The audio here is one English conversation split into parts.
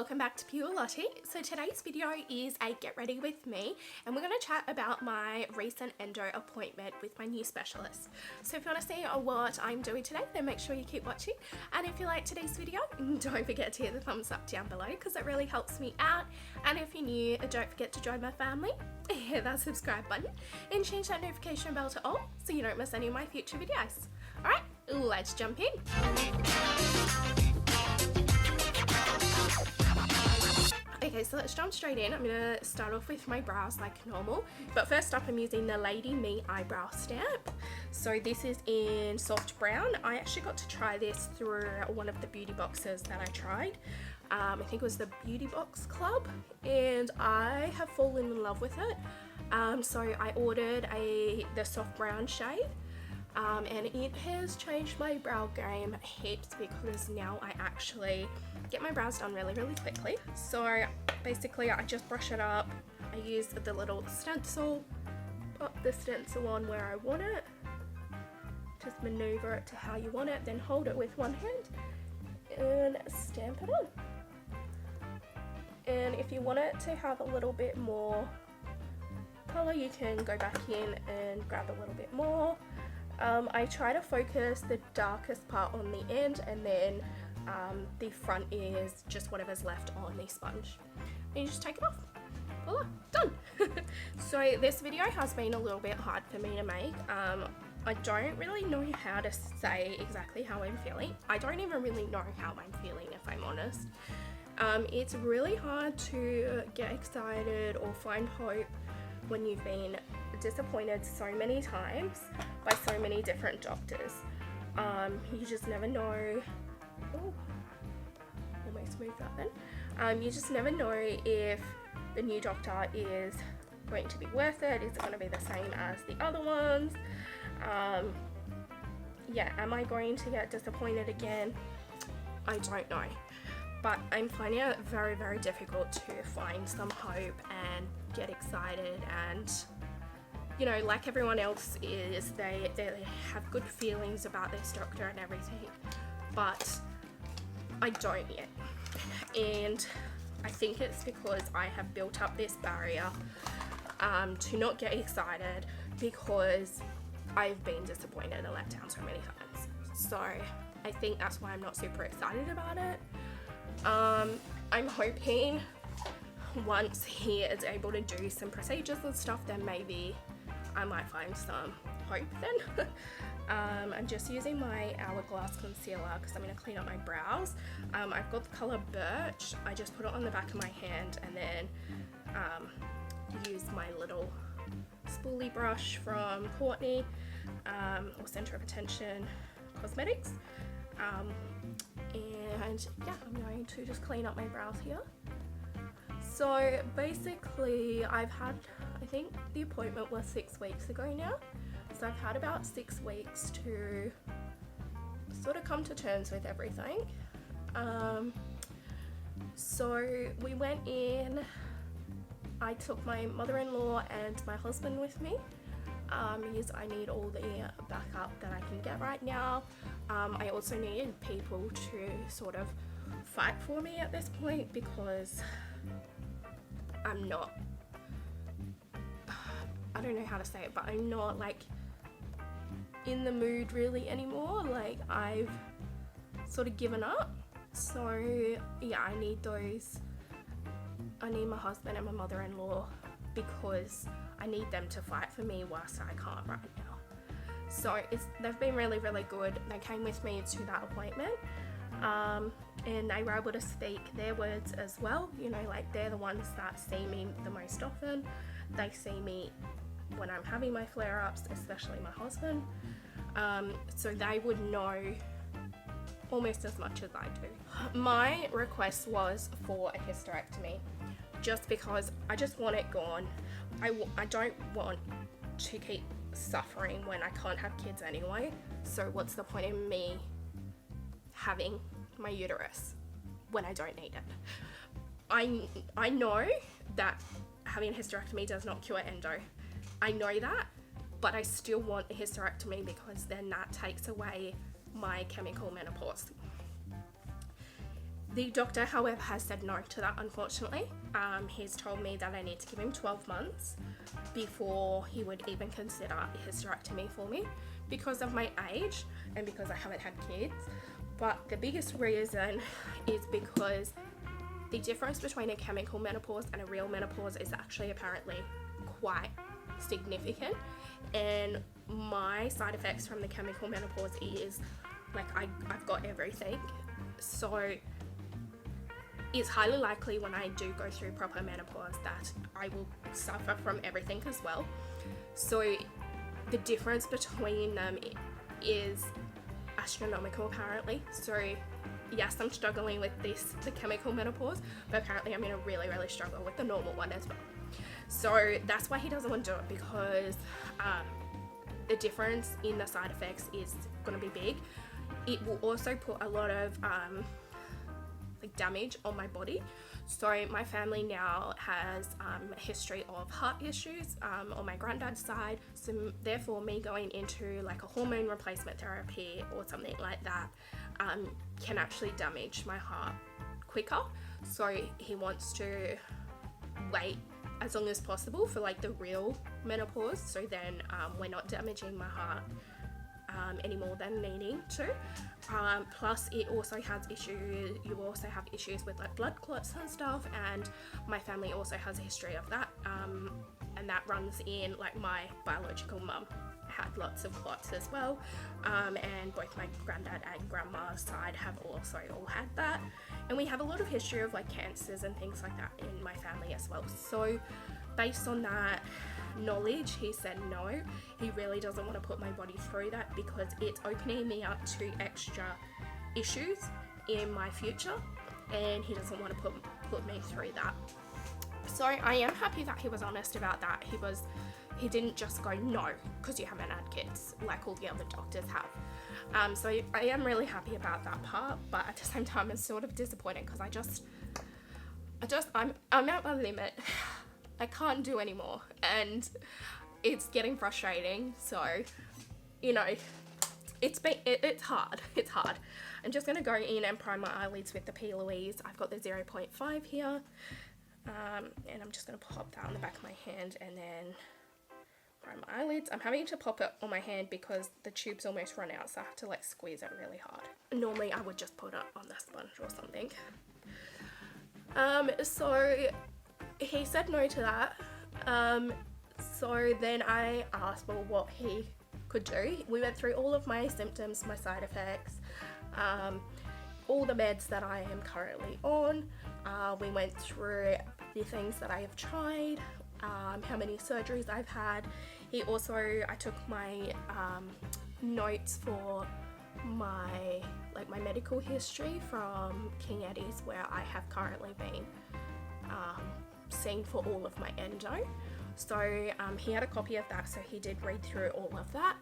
welcome back to Pure Lottie. So today's video is a get ready with me, and we're going to chat about my recent endo appointment with my new specialist. So if you want to see what I'm doing today, then make sure you keep watching, and if you like today's video, don't forget to hit the thumbs up down below because it really helps me out. And if you're new, don't forget to join my family, hit that subscribe button and change that notification bell to all so you don't miss any of my future videos. Alright, let's jump in. Okay, so let's jump straight in. I'm going to start off with my brows like normal. But first up, I'm using the Lady Me Eyebrow Stamp. So this is in soft brown. I actually got to try this through one of the beauty boxes that I tried. I think it was the Beauty Box Club. And I have fallen in love with it. So I ordered the soft brown shade. And it has changed my brow game heaps because now I actually get my brows done really quickly. So basically I just brush it up, I use the little stencil, put the stencil on where I want it, just maneuver it to how you want it, then hold it with one hand and stamp it on. And if you want it to have a little bit more colour, you can go back in and grab a little bit more. I try to focus the darkest part on the end, and then the front is just whatever's left on the sponge. And you just take it off. Voila, done. So this video has been a little bit hard for me to make. I don't really know how to say exactly how I'm feeling. I don't even really know how I'm feeling, if I'm honest. It's really hard to get excited or find hope when you've been disappointed so many times by so many different doctors. You just never know. Oh, almost moved that then. You just never know if the new doctor is going to be worth it. Is it going to be the same as the other ones? Yeah, am I going to get disappointed again? I don't know. But I'm finding it very difficult to find some hope and get excited, and you know, like everyone else is, they have good feelings about this doctor and everything, but I don't yet. And I think it's because I have built up this barrier to not get excited because I've been disappointed and let down so many times. So I think that's why I'm not super excited about it. I'm hoping once he is able to do some procedures and stuff, then maybe I might find some hope then. I'm just using my Hourglass concealer because I'm going to clean up my brows. I've got the colour Birch. I just put it on the back of my hand and then use my little spoolie brush from Courtney, or Centre of Attention Cosmetics. And yeah, I'm going to just clean up my brows here. So basically I think the appointment was 6 weeks ago now. So I've had about 6 weeks to sort of come to terms with everything. So we went in, I took my mother-in-law and my husband with me. Because I need all the backup that I can get right now. I also needed people to sort of fight for me at this point because I'm not, I don't know how to say it, but I'm not like in the mood really anymore. Like I've sort of given up. So yeah, I need my husband and my mother-in-law because I need them to fight for me whilst I can't right now. So they've been really good. They came with me to that appointment, and they were able to speak their words as well. You know, like they're the ones that see me the most often. They see me when I'm having my flare-ups, especially my husband. So they would know almost as much as I do. My request was for a hysterectomy, just because I just want it gone. I don't want to keep suffering when I can't have kids anyway. So what's the point in me having my uterus when I don't need it? I know that having a hysterectomy does not cure endo. I know that, but I still want a hysterectomy because then that takes away my chemical menopause. The doctor, however, has said no to that, unfortunately. He's told me that I need to give him 12 months before he would even consider a hysterectomy for me because of my age and because I haven't had kids. But the biggest reason is because the difference between a chemical menopause and a real menopause is actually apparently quite significant. And my side effects from the chemical menopause is like I've got everything. So it's highly likely when I do go through proper menopause that I will suffer from everything as well. So the difference between them is astronomical apparently. So yes, I'm struggling with the chemical menopause, but apparently I'm going to really struggle with the normal one as well. So that's why he doesn't want to do it, because the difference in the side effects is going to be big. It will also put a lot of like damage on my body. So my family now has a history of heart issues on my granddad's side, so therefore me going into like a hormone replacement therapy or something like that can actually damage my heart quicker. So he wants to wait as long as possible for like the real menopause, so then we're not damaging my heart any more than needing to. Plus it also has issues, you also have issues with like blood clots and stuff, and my family also has a history of that, and that runs in like my biological mum had lots of clots as well, and both my granddad and grandma's side have also all had that, and we have a lot of history of like cancers and things like that in my family as well. So based on that knowledge, he said no, he really doesn't want to put my body through that because it's opening me up to extra issues in my future, and he doesn't want to put me through that. So I am happy that he was honest about that. He didn't just go no because you haven't had kids like all the other doctors have. So I am really happy about that part, but at the same time I'm sort of disappointed because I'm at my limit. I can't do anymore, and it's getting frustrating. So, you know, it's hard. It's hard. I'm just gonna go in and prime my eyelids with the P. Louise. I've got the 0.5 here, and I'm just gonna pop that on the back of my hand and then prime my eyelids. I'm having to pop it on my hand because the tube's almost run out, so I have to like squeeze it really hard. Normally I would just put it on the sponge or something. So he said no to that. So then I asked well what he could do. We went through all of my symptoms, my side effects, all the meds that I am currently on. We went through the things that I have tried, how many surgeries I've had. I took my notes for my medical history from King Eddie's, where I have currently been seen for all of my endo. So he had a copy of that, so he did read through all of that.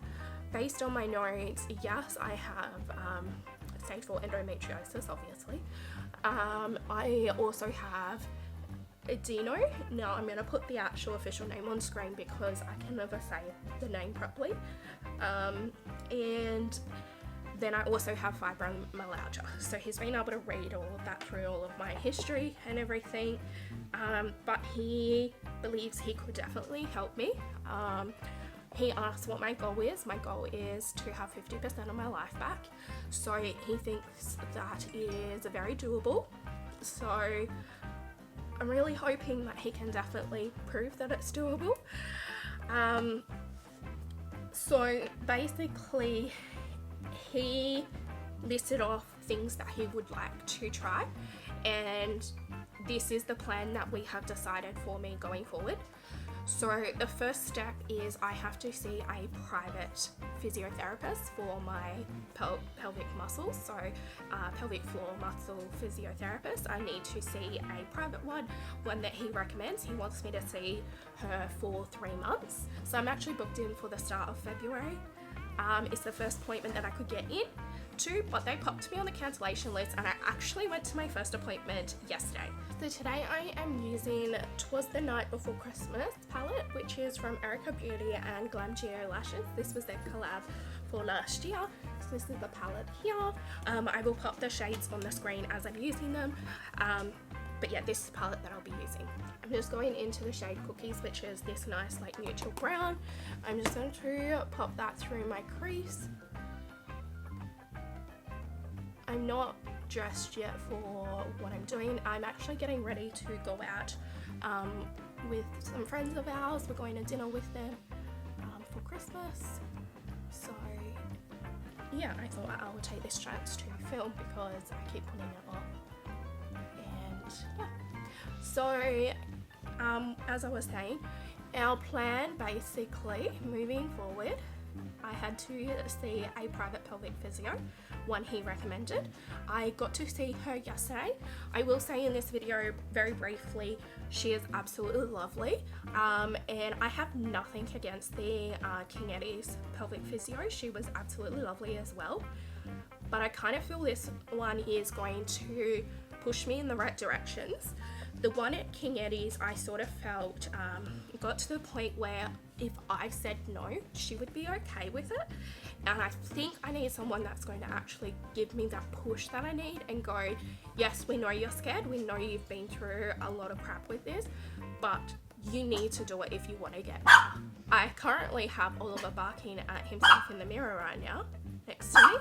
Based on my notes, yes, I have stage 4 endometriosis, obviously. I also have adeno. Now I'm going to put the actual official name on screen because I can never say the name properly. And then I also have fibromyalgia. So he's been able to read all of that through all of my history and everything. But he believes he could definitely help me. He asked what my goal is. My goal is to have 50% of my life back. So he thinks that is very doable. So I'm really hoping that he can definitely prove that it's doable. So basically he listed off things that he would like to try, and this is the plan that we have decided for me going forward. So the first step is I have to see a private physiotherapist for my pelvic muscles, so pelvic floor muscle physiotherapist. I need to see a private one that he recommends. He wants me to see her for 3 months. So I'm actually booked in for the start of February. It's the first appointment that I could get in to, but they popped me on the cancellation list, and I actually went to my first appointment yesterday. So today I am using 'Twas the Night Before Christmas palette, which is from Erica Beauty and Glam Lashes. This was their collab for last year. This is the palette here. I will pop the shades on the screen as I'm using them. But yeah, this is the palette that I'll be using. I'm just going into the shade Cookies, which is this nice like neutral brown. I'm just going to pop that through my crease. I'm not dressed yet for what I'm doing. I'm actually getting ready to go out with some friends of ours. We're going to dinner with them for Christmas. So yeah, I thought I would take this chance to film because I keep putting it off. And yeah, so as I was saying, our plan basically moving forward, I had to see a private pelvic physio, one he recommended. I got to see her yesterday. I will say in this video very briefly, she is absolutely lovely, and I have nothing against the King Eddie's pelvic physio. She was absolutely lovely as well, but I kind of feel this one is going to push me in the right directions. The one at King Eddie's, I sort of felt got to the point where if I said no, she would be okay with it. And I think I need someone that's going to actually give me that push that I need and go, yes, we know you're scared, we know you've been through a lot of crap with this, but you need to do it if you want to get better. I currently have Oliver barking at himself in the mirror right now, next to me.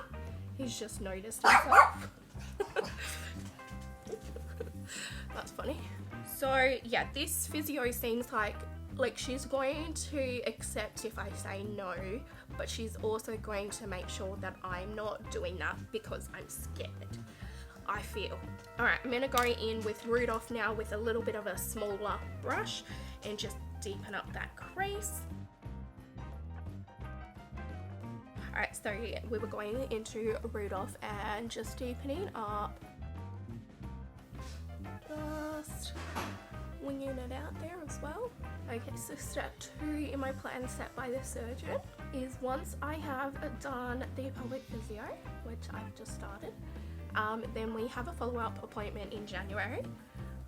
He's just noticed himself. That's funny. So yeah, this physio seems like she's going to accept if I say no, but she's also going to make sure that I'm not doing that because I'm scared, I feel. Alright, I'm gonna go in with Rudolph now with a little bit of a smaller brush and just deepen up that crease. Alright, so we were going into Rudolph and just deepening up. Just winging it out there as well. Okay, so step 2 in my plan set by the surgeon is once I have done the pelvic physio, which I've just started, then we have a follow-up appointment in January,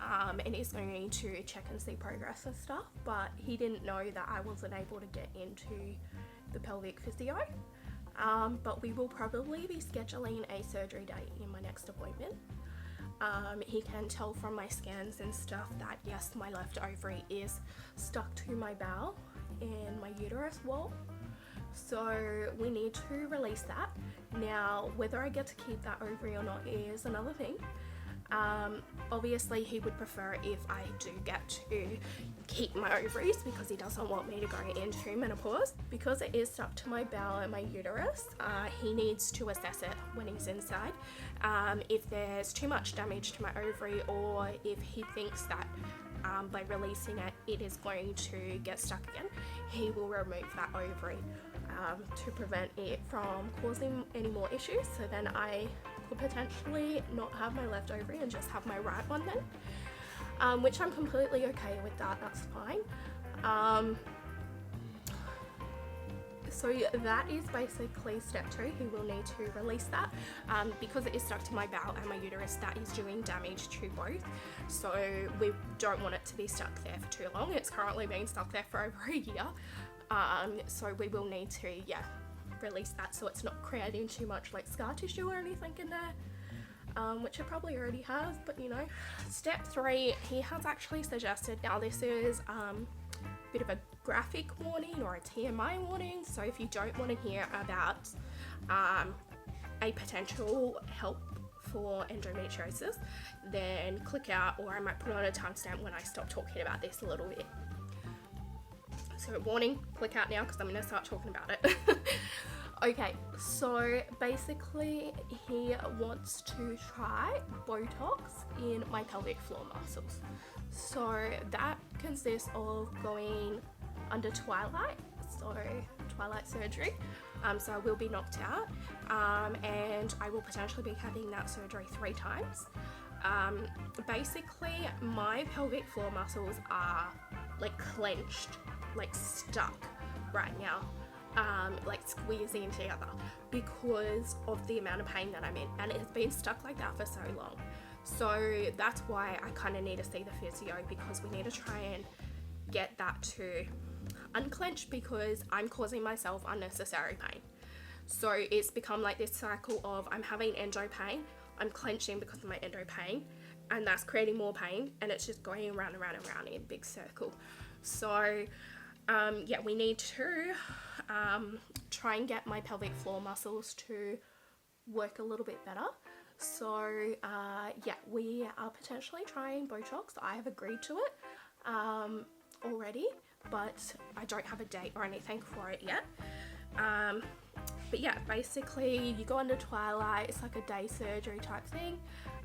and he's going to check and see progress and stuff, but he didn't know that I wasn't able to get into the pelvic physio, but we will probably be scheduling a surgery date in my next appointment. He can tell from my scans and stuff that yes, my left ovary is stuck to my bowel and my uterus wall, so we need to release that. Now, whether I get to keep that ovary or not is another thing. Obviously he would prefer if I do get to keep my ovaries because he doesn't want me to go into menopause. Because it is stuck to my bowel and my uterus, he needs to assess it when he's inside. If there's too much damage to my ovary, or if he thinks that by releasing it, it is going to get stuck again, he will remove that ovary to prevent it from causing any more issues. So then I could potentially not have my left ovary and just have my right one then, which I'm completely okay with that, that's fine. So that is basically step 2. He will need to release that because it is stuck to my bowel and my uterus. That is doing damage to both, so we don't want it to be stuck there for too long. It's currently been stuck there for over a year, so we will need to release that so it's not creating too much like scar tissue or anything in there, which it probably already has, but you know. Step 3, he has actually suggested, now this is bit of a graphic warning or a TMI warning, so if you don't want to hear about a potential help for endometriosis, then click out, or I might put on a timestamp when I stop talking about this a little bit. So warning, click out now because I'm going to start talking about it. Okay, so basically he wants to try Botox in my pelvic floor muscles. So that consists of going under twilight, so twilight surgery. So I will be knocked out, and I will potentially be having that surgery 3 times. Basically my pelvic floor muscles are like clenched, like stuck right now, like squeezing together because of the amount of pain that I'm in, and it's been stuck like that for so long. So that's why I kind of need to see the physio, because we need to try and get that to unclench because I'm causing myself unnecessary pain. So it's become like this cycle of I'm having endo pain, I'm clenching because of my endo pain, and that's creating more pain, and it's just going around and round and round in a big circle. So yeah, we need to try and get my pelvic floor muscles to work a little bit better. So yeah, we are potentially trying Botox. I have agreed to it already, but I don't have a date or anything for it yet. But yeah, basically you go under twilight, it's like a day surgery type thing,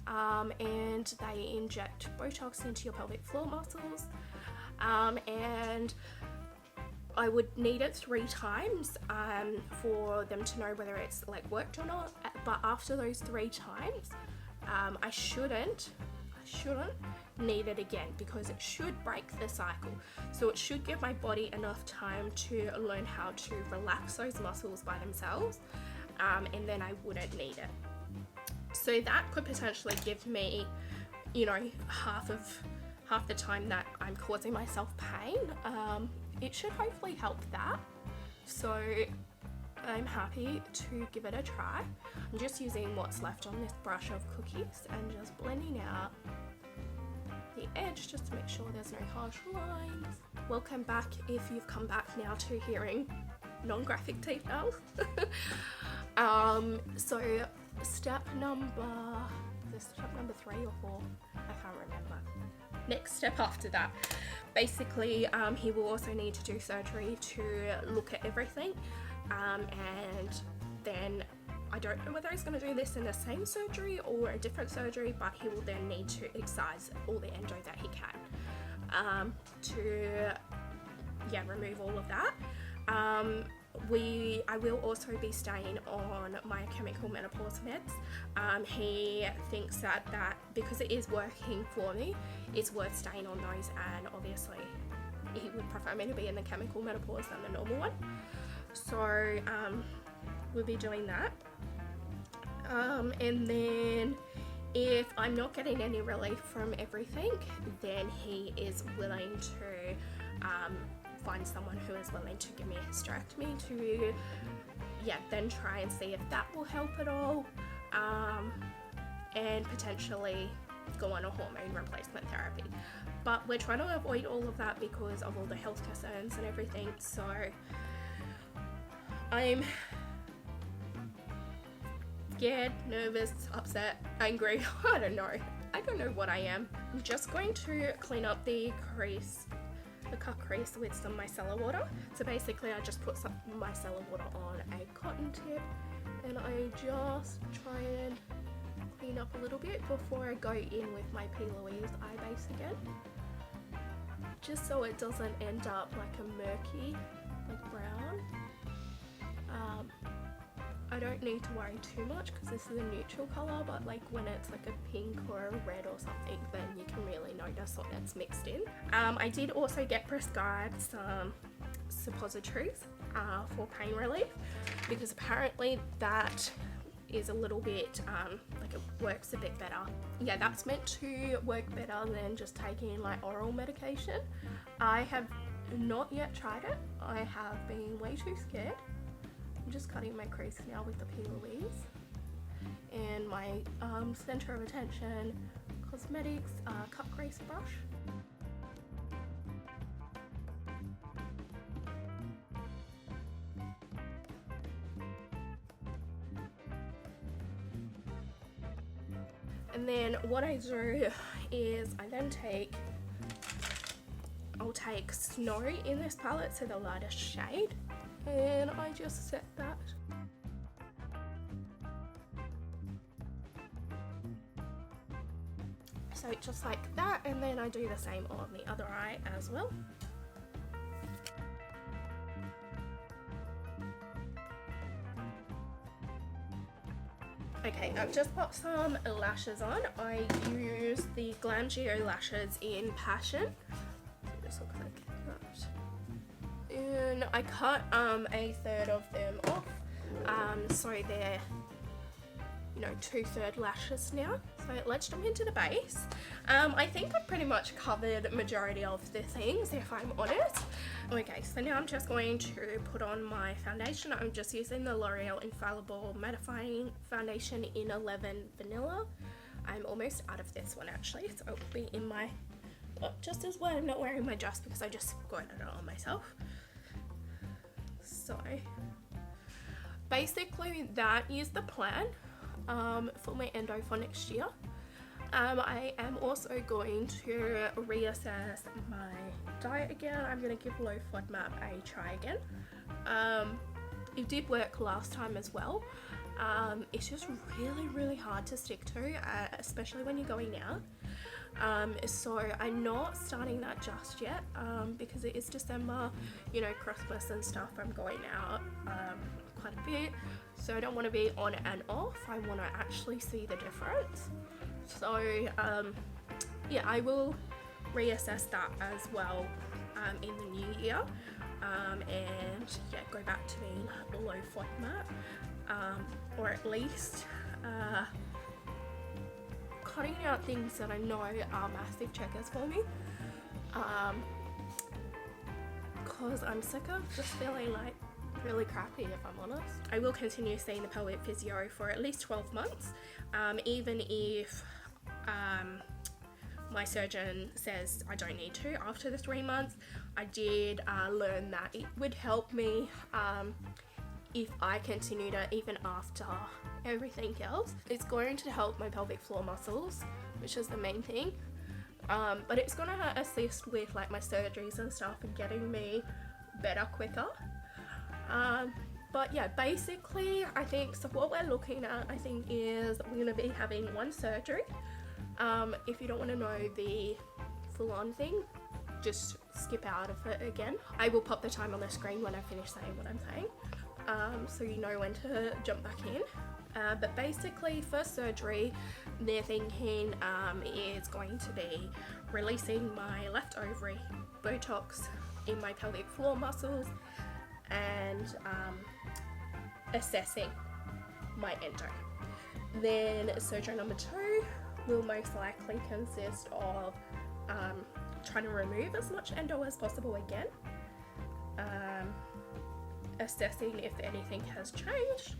and they inject Botox into your pelvic floor muscles, and I would need it 3 times for them to know whether it's like worked or not. But after those 3 times, I shouldn't need it again, because it should break the cycle. So it should give my body enough time to learn how to relax those muscles by themselves, and then I wouldn't need it. So that could potentially give me, you know, half the time that I'm causing myself pain. It should hopefully help that. So I'm happy to give it a try. I'm just using what's left on this brush of cookies and just blending out the edge just to make sure there's no harsh lines. Welcome back if you've come back now to hearing non-graphic details. So step number 3 or 4, I can't remember. Next step after that, basically he will also need to do surgery to look at everything, and then I don't know whether he's going to do this in the same surgery or a different surgery, but he will then need to excise all the endo that he can to remove all of that. I will also be staying on my chemical menopause meds. He thinks that because it is working for me, it's worth staying on those, and obviously he would prefer me to be in the chemical menopause than the normal one. So we'll be doing that. And then if I'm not getting any relief from everything, then he is willing to find someone who is willing to give me a hysterectomy to then try and see if that will help at all, and potentially go on a hormone replacement therapy. But we're trying to avoid all of that because of all the health concerns and everything. So I'm scared, nervous, upset, angry. I don't know what I am. I'm just going to clean up the cut crease with some micellar water. So basically I just put some micellar water on a cotton tip, and I just try and clean up a little bit before I go in with my P. Louise eye base again, just so it doesn't end up like a murky, like brown. I don't need to worry too much because this is a neutral colour, but like when it's like a pink or a red or something, then you can really notice what that's mixed in. I did also get prescribed some suppositories for pain relief, because apparently that is a little bit, like it works a bit better. Yeah, that's meant to work better than just taking like oral medication. I have not yet tried it. I have been way too scared. I'm just cutting my crease now with the P. Louise and my Center of Attention Cosmetics cut crease brush. And then what I do is I'll take Snow in this palette, so the lightest shade, and I just set that. So just like that, and then I do the same on the other eye as well. Okay, I've just put some lashes on. I use the Glam lashes in Passion. This looks like that. And I cut a third of them off, so they're 2/3 lashes now. So let's jump into the base. I think I've pretty much covered majority of the things, if I'm honest. Okay, so now I'm just going to put on my foundation. I'm just using the L'Oreal Infallible Mattifying Foundation in 11 Vanilla. I'm almost out of this one actually, so it will be in my, just as well I'm not wearing my dress because I just squirted it on myself. So basically that is the plan for my endo for next year. I am also going to reassess my diet again. I'm going to give low FODMAP a try again. It did work last time as well. It's just really hard to stick to, especially when you're going out. So I'm not starting that just yet because it is December, you know, Christmas and stuff. I'm going out quite a bit, so I don't want to be on and off. I want to actually see the difference. So yeah, I will reassess that as well in the new year, and yeah, go back to being low FODMAP, or at least cutting out things that I know are massive checkers for me, because I'm sick of just feeling like really crappy, if I'm honest. I will continue seeing the pelvic physio for at least 12 months, even if my surgeon says I don't need to after the 3 months. I did learn that it would help me if I continue to, even after everything else. It's going to help my pelvic floor muscles, which is the main thing, but it's going to assist with like my surgeries and stuff and getting me better quicker. But yeah, basically I think, so what we're looking at, I think, is we're going to be having one surgery. If you don't want to know the full-on thing, just skip out of it again. I will pop the time on the screen when I finish saying what I'm saying, so you know when to jump back in. But basically, first surgery, they're thinking is going to be releasing my left ovary, Botox in my pelvic floor muscles, and assessing my endo. Then surgery number 2 will most likely consist of trying to remove as much endo as possible again, assessing if anything has changed,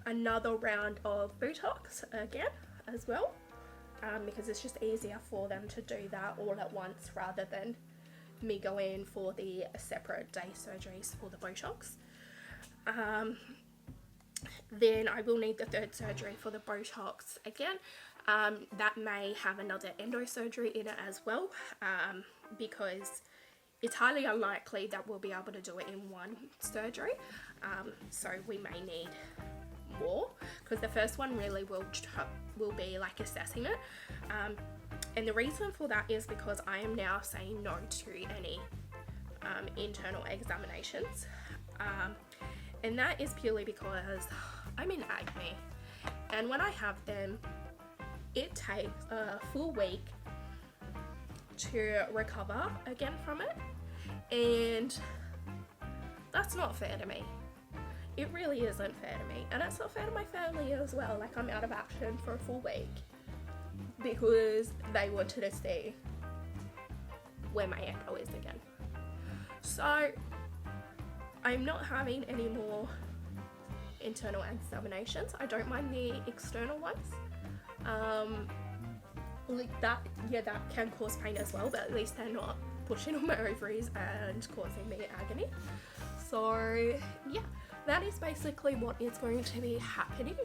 another round of Botox again as well, because it's just easier for them to do that all at once rather than me go in for the separate day surgeries for the Botox. Then I will need the third surgery for the Botox again. That may have another endo surgery in it as well, because it's highly unlikely that we'll be able to do it in one surgery. So we may need more, because the first one really will be like assessing it. And the reason for that is because I am now saying no to any internal examinations. And that is purely because I'm in acne, and when I have them, it takes a full week to recover again from it, and that's not fair to me. It really isn't fair to me, and it's not fair to my family as well. Like, I'm out of action for a full week because they wanted to see where my endo is again. So I'm not having any more internal examinations. I don't mind the external ones. Like that, yeah, that can cause pain as well, but at least they're not pushing on my ovaries and causing me agony. So yeah, that is basically what is going to be happening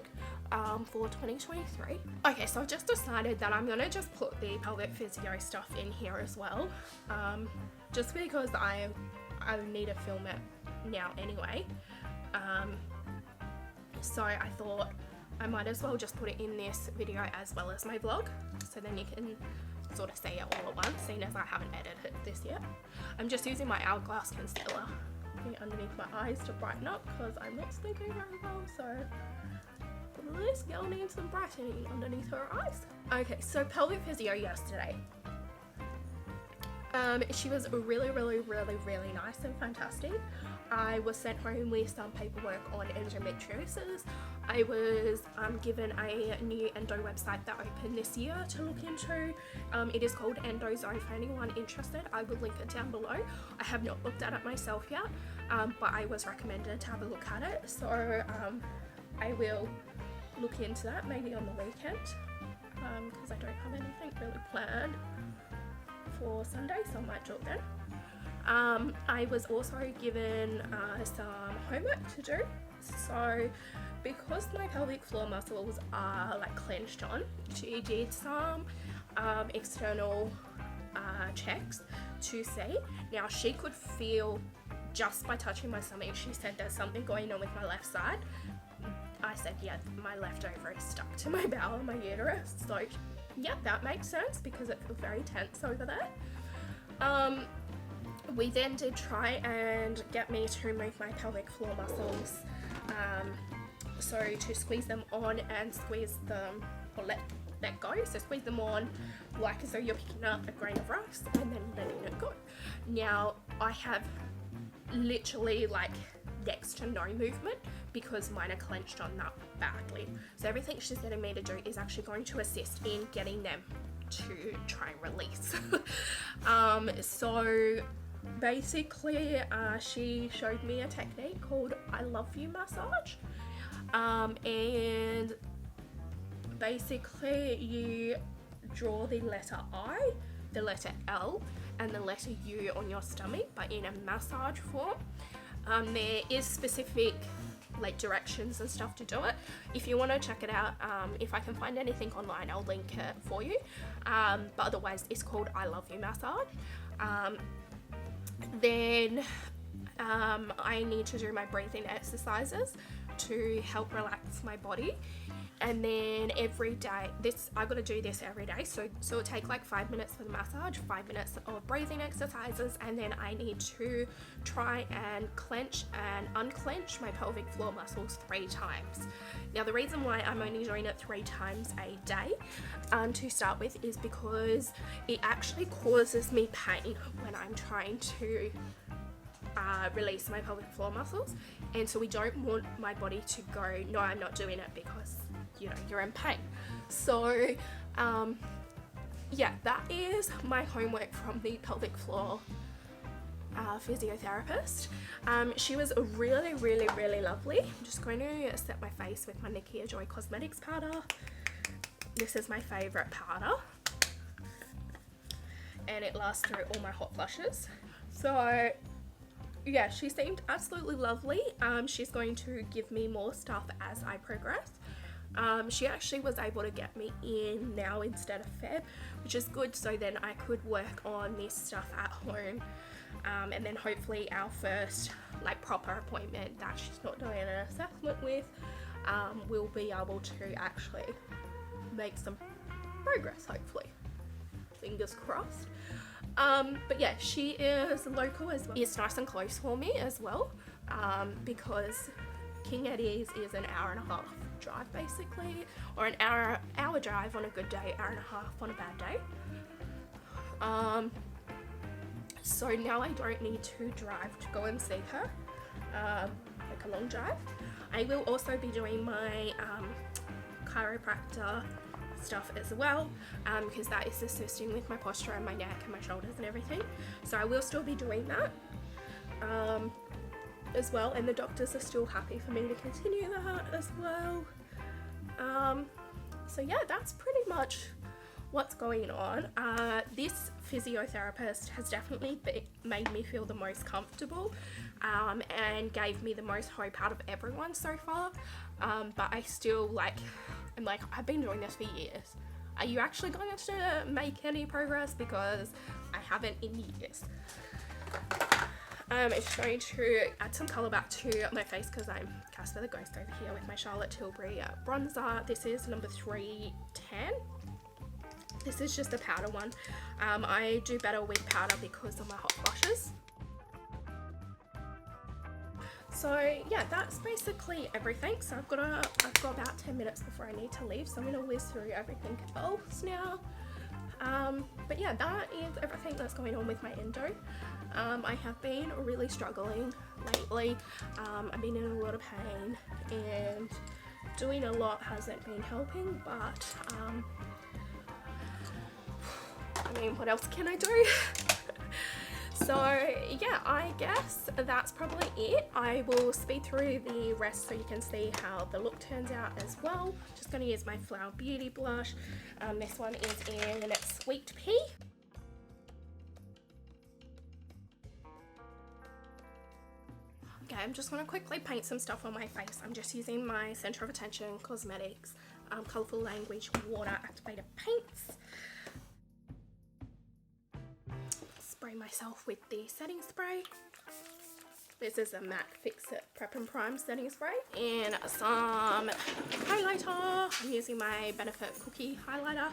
for 2023. Okay, so I've just decided that I'm gonna just put the pelvic physio stuff in here as well, just because I need to film it now anyway. So I thought I might as well just put it in this video as well as my vlog, so then you can sort of see it all at once, seeing as I haven't edited this yet. I'm just using my Hourglass concealer underneath my eyes to brighten up because I'm not sleeping very well, so this girl needs some brightening underneath her eyes. Okay, so pelvic physio yesterday. She was really nice and fantastic. I was sent home with some paperwork on endometriosis. I was given a new endo website that opened this year to look into. It is called Endozone. For anyone interested, I will link it down below. I have not looked at it myself yet, but I was recommended to have a look at it, so I will look into that maybe on the weekend, because I don't have anything really planned for Sunday, so I might do it then. I was also given some homework to do. So because my pelvic floor muscles are like clenched on, she did some external checks to see. Now she could feel just by touching my stomach, she said there's something going on with my left side. I said, yeah, my left ovary is stuck to my bowel and my uterus. So yeah, that makes sense because it feels very tense over there. We then did try and get me to move my pelvic floor muscles, so to squeeze them on and squeeze them, or let go. So squeeze them on like as though you're picking up a grain of rice and then letting it go. Now I have literally like next to no movement because mine are clenched on that badly. So everything she's getting me to do is actually going to assist in getting them to try and release. So basically she showed me a technique called I Love You massage, and basically you draw the letter I, the letter L and the letter U on your stomach, but in a massage form. There is specific like directions and stuff to do it. If you want to check it out, if I can find anything online, I'll link it for you, but otherwise it's called I Love You massage. Then I need to do my breathing exercises to help relax my body, and then every day I've got to do this every day, so it'll take like 5 minutes for the massage, 5 minutes of breathing exercises, and then I need to try and clench and unclench my pelvic floor muscles 3 times. Now the reason why I'm only doing it 3 times a day to start with is because it actually causes me pain when I'm trying to release my pelvic floor muscles, and so we don't want my body to go, no, I'm not doing it, because you know you're in pain. So yeah, that is my homework from the pelvic floor physiotherapist. She was really lovely. I'm just going to set my face with my Nikia Joy Cosmetics powder. This is my favourite powder and it lasts through all my hot flushes. So yeah, she seemed absolutely lovely. She's going to give me more stuff as I progress. She actually was able to get me in now instead of Feb, which is good, so then I could work on this stuff at home, and then hopefully our first like proper appointment that she's not doing an assessment with, we'll be able to actually make some progress, hopefully, fingers crossed. But yeah, she is local as well. It's nice and close for me as well, because King Eddie's is an hour and a half drive basically, or an hour drive on a good day, hour and a half on a bad day. So now I don't need to drive to go and see her, like a long drive. I will also be doing my chiropractor stuff as well, because that is assisting with my posture and my neck and my shoulders and everything, so I will still be doing that as well, and the doctors are still happy for me to continue that as well. So yeah, that's pretty much what's going on. This physiotherapist has definitely made me feel the most comfortable, and gave me the most hope out of everyone so far, but I still I'm like, I've been doing this for years. Are you actually going to make any progress? Because I haven't in years. I'm just going to add some colour back to my face because I'm Casper the Ghost over here with my Charlotte Tilbury bronzer. This is number 310. This is just a powder one. I do better with powder because of my hot flushes. So yeah, that's basically everything. So I've got about 10 minutes before I need to leave, so I'm going to whiz through everything else now. But yeah, that is everything that's going on with my endo. I have been really struggling lately. I've been in a lot of pain, and doing a lot hasn't been helping, but I mean, what else can I do? So yeah, I guess that's probably it. I will speed through the rest so you can see how the look turns out as well. Just going to use my Flower Beauty blush. This one is in Sweet Pea. Okay, I'm just going to quickly paint some stuff on my face. I'm just using my Centre of Attention Cosmetics Colourful Language Water Activated Paints. Spray myself with the setting spray. This is a MAC Fix It Prep and Prime setting spray. And some highlighter. I'm using my Benefit Cookie highlighter.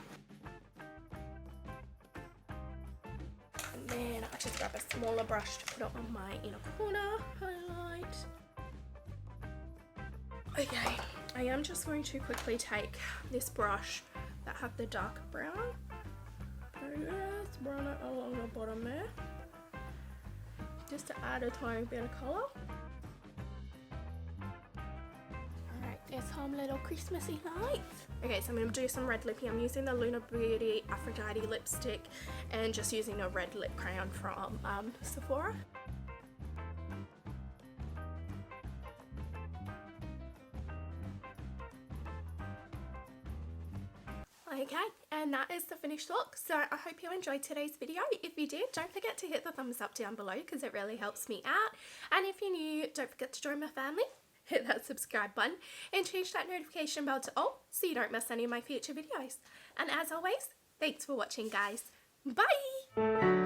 And then I just grab a smaller brush to put it on my inner corner highlight. Okay, I am just going to quickly take this brush that have the dark brown. Just brown it along the bottom there, just to add a tiny bit of colour. Alright, there's some little Christmassy lights. Okay, so I'm going to do some red lippy. I'm using the Lunar Beauty Aphrodite lipstick and just using a red lip crayon from Sephora. Okay, and that is the finished look. So I hope you enjoyed today's video. If you did, don't forget to hit the thumbs up down below because it really helps me out. And if you're new, don't forget to join my family. Hit that subscribe button and change that notification bell to all so you don't miss any of my future videos. And as always, thanks for watching, guys. Bye!